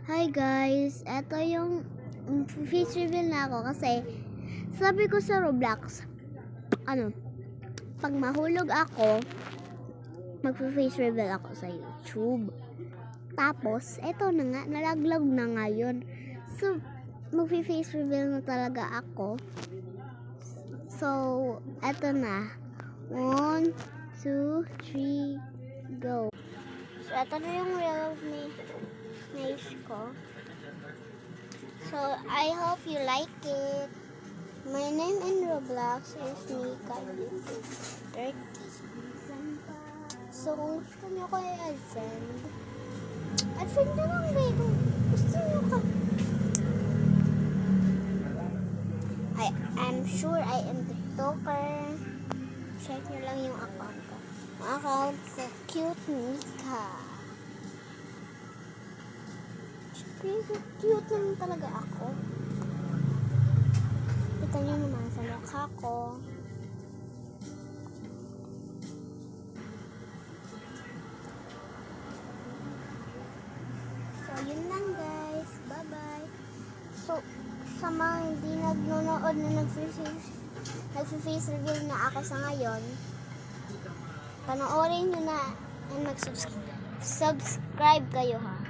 Hi guys, eto yung face reveal na ako kasi sabi ko sa Roblox, pag mahulog ako, magpa-face reveal ako sa YouTube. Tapos, eto na nga, nalaglag na ngayon. So, magpa-face reveal na talaga ako. So, eto na. 1, 2, 3, go. So, eto na yung real of me. Nice ko. So, I hope you like it. My name in Roblox is Mika 30. So, kung gusto nyo ko i-adfriend, adfriend na lang ba ito? Gusto nyo ka? I'm sure I am TikToker. Check nyo lang yung account ko. Ang account ko, Cute Mika. Cute naman talaga ako. Kita nyo naman sa mukha ko. So, yun lang guys. Bye-bye. So, sa mga hindi nagnonood na nag-face reveal na ako sa ngayon, panoorin nyo na and mag-subscribe kayo ha.